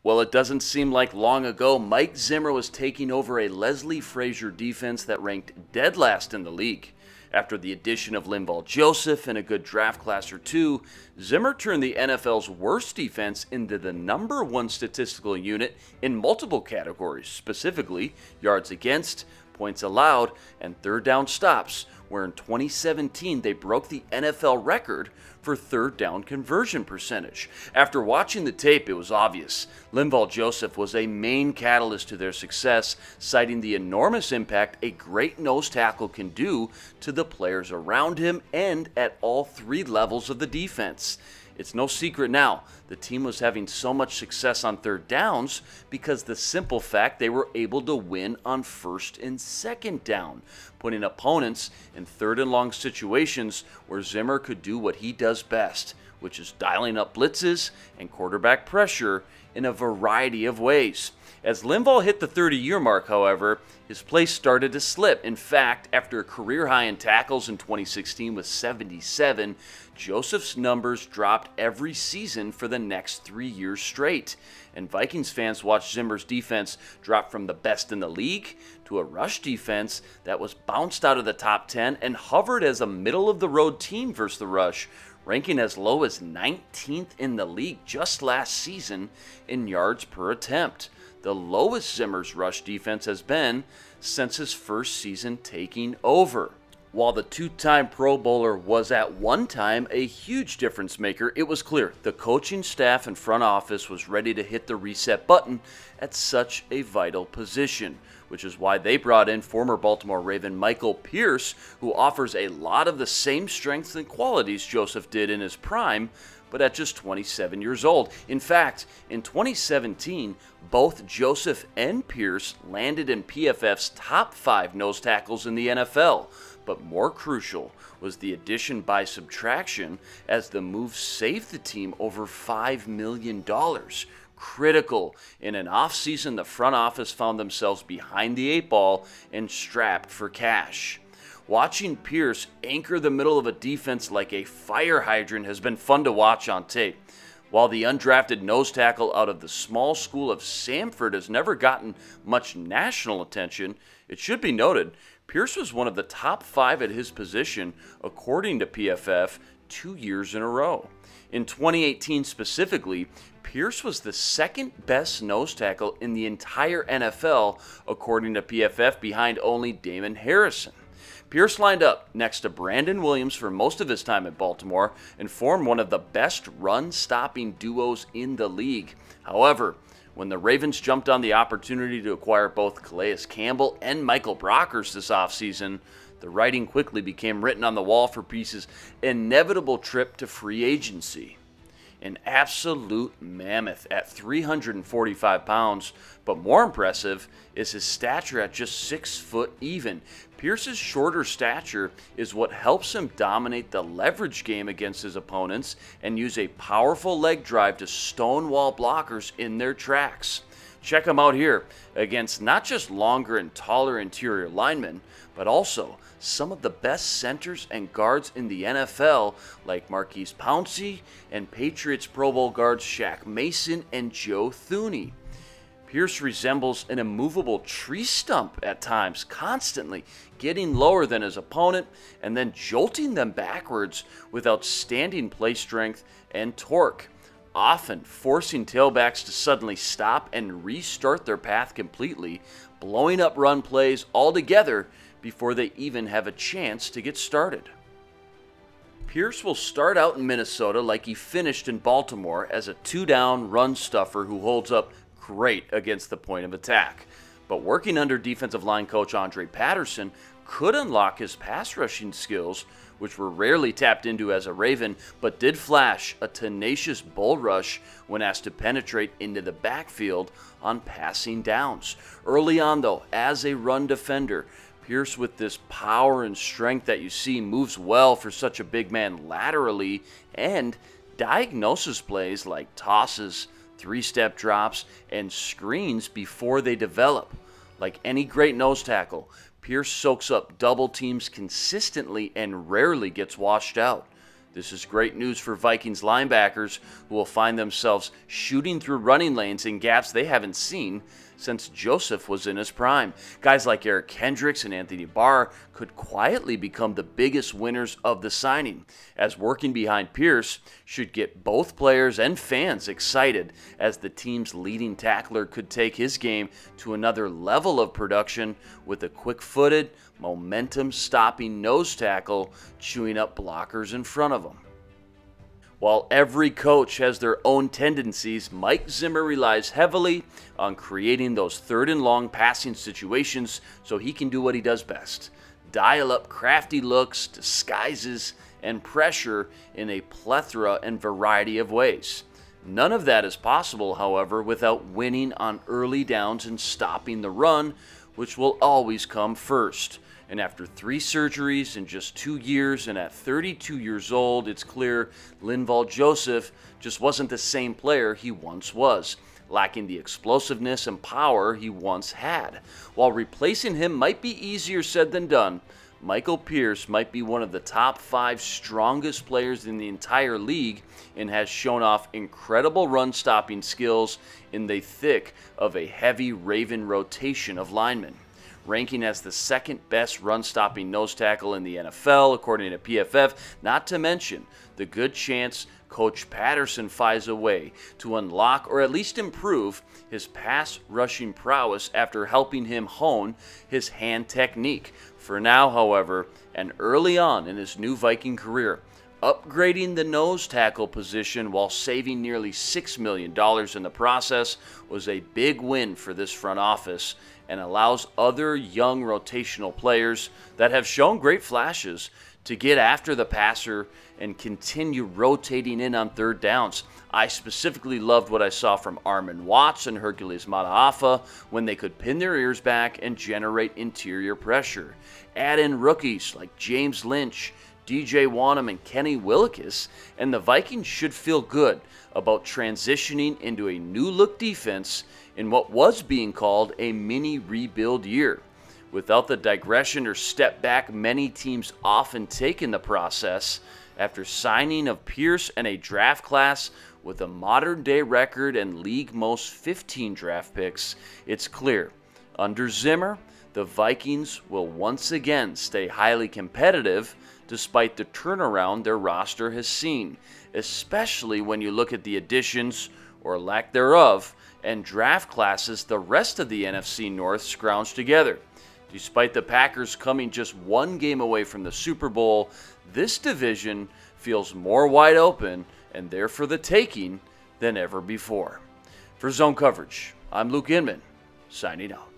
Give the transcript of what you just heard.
Well, it doesn't seem like long ago Mike Zimmer was taking over a Leslie Frazier defense that ranked dead last in the league. After the addition of Linval Joseph and a good draft class or two, Zimmer turned the NFL's worst defense into the #1 statistical unit in multiple categories, specifically yards against, points allowed, and third down stops, where in 2017 they broke the NFL record for third down conversion percentage. After watching the tape, it was obvious. Linval Joseph was a main catalyst to their success, citing the enormous impact a great nose tackle can do to the players around him and at all three levels of the defense. It's no secret now, the team was having so much success on third downs because the simple fact they were able to win on first and second down, putting opponents in third and long situations where Zimmer could do what he does best, which is dialing up blitzes and quarterback pressure in a variety of ways. As Linval hit the 30-year mark, however, his play started to slip. In fact, after a career high in tackles in 2016 with 77, Joseph's numbers dropped every season for the next 3 years straight. And Vikings fans watched Zimmer's defense drop from the best in the league to a rush defense that was bounced out of the top 10 and hovered as a middle-of-the-road team versus the rush, ranking as low as 19th in the league just last season in yards per attempt, the lowest Zimmer's rush defense has been since his first season taking over. While the two-time Pro Bowler was at one time a huge difference maker, it was clear the coaching staff and front office was ready to hit the reset button at such a vital position, which is why they brought in former Baltimore Raven Michael Pierce, who offers a lot of the same strengths and qualities Joseph did in his prime, but at just 27 years old. In fact, in 2017, both Joseph and Pierce landed in PFF's top 5 nose tackles in the NFL. But more crucial was the addition by subtraction, as the move saved the team over $5 million. Critical in an offseason the front office found themselves behind the 8 ball and strapped for cash. Watching Pierce anchor the middle of a defense like a fire hydrant has been fun to watch on tape. While the undrafted nose tackle out of the small school of Samford has never gotten much national attention, it should be noted Pierce was one of the top 5 at his position according to PFF 2 years in a row. In 2018 specifically, Pierce was the second best nose tackle in the entire NFL according to PFF, behind only Damon Harrison. Pierce lined up next to Brandon Williams for most of his time at Baltimore and formed one of the best run-stopping duos in the league. However, when the Ravens jumped on the opportunity to acquire both Calais Campbell and Michael Brockers this offseason, the writing quickly became written on the wall for Pierce's inevitable trip to free agency. An absolute mammoth at 345 pounds, but more impressive is his stature at just 6 foot even. Pierce's shorter stature is what helps him dominate the leverage game against his opponents and use a powerful leg drive to stonewall blockers in their tracks. Check him out here against not just longer and taller interior linemen, but also some of the best centers and guards in the NFL, like Marquise Pouncey and Patriots Pro Bowl guards Shaq Mason and Joe Thuney. Pierce resembles an immovable tree stump at times, constantly getting lower than his opponent and then jolting them backwards with outstanding play strength and torque, often forcing tailbacks to suddenly stop and restart their path completely, blowing up run plays altogether before they even have a chance to get started. Pierce will start out in Minnesota like he finished in Baltimore as a 2-down run stuffer who holds up great against the point of attack. But working under defensive line coach Andre Patterson could unlock his pass rushing skills, which were rarely tapped into as a Raven, but did flash a tenacious bull rush when asked to penetrate into the backfield on passing downs. Early on, though, as a run defender, Pierce, with this power and strength that you see, moves well for such a big man laterally and diagnoses plays like tosses, 3-step drops, and screens before they develop. Like any great nose tackle, Pierce soaks up double teams consistently and rarely gets washed out. This is great news for Vikings linebackers who will find themselves shooting through running lanes in gaps they haven't seen since Joseph was in his prime. Guys like Eric Kendricks and Anthony Barr could quietly become the biggest winners of the signing, as working behind Pierce should get both players and fans excited, as the team's leading tackler could take his game to another level of production with a quick-footed, momentum-stopping nose tackle chewing up blockers in front of him. While every coach has their own tendencies, Mike Zimmer relies heavily on creating those third and long passing situations so he can do what he does best: dial up crafty looks, disguises, and pressure in a plethora and variety of ways. None of that is possible, however, without winning on early downs and stopping the run, which will always come first. And after 3 surgeries in just 2 years, and at 32 years old, it's clear Linval Joseph just wasn't the same player he once was, lacking the explosiveness and power he once had. While replacing him might be easier said than done, Michael Pierce might be one of the top 5 strongest players in the entire league and has shown off incredible run-stopping skills in the thick of a heavy Raven rotation of linemen. Ranking as the second best run-stopping nose tackle in the NFL, according to PFF, not to mention the good chance Coach Patterson finds a way to unlock or at least improve his pass rushing prowess after helping him hone his hand technique. For now, however, and early on in his new Viking career, upgrading the nose tackle position while saving nearly $6 million in the process was a big win for this front office, and allows other young rotational players that have shown great flashes to get after the passer and continue rotating in on third downs. I specifically loved what I saw from Armon Watts and Hercules Mataafa when they could pin their ears back and generate interior pressure. Add in rookies like James Lynch, DJ Wanham, and Kenny Willekes, and the Vikings should feel good about transitioning into a new-look defense in what was being called a mini rebuild year. Without the digression or step back many teams often take in the process, after signing of Pierce and a draft class with a modern-day record and league most 15 draft picks, it's clear, under Zimmer, the Vikings will once again stay highly competitive despite the turnaround their roster has seen, especially when you look at the additions, or lack thereof, and draft classes the rest of the NFC North scrounged together. Despite the Packers coming just 1 game away from the Super Bowl, this division feels more wide open and there for the taking than ever before. For Zone Coverage, I'm Luke Inman, signing out.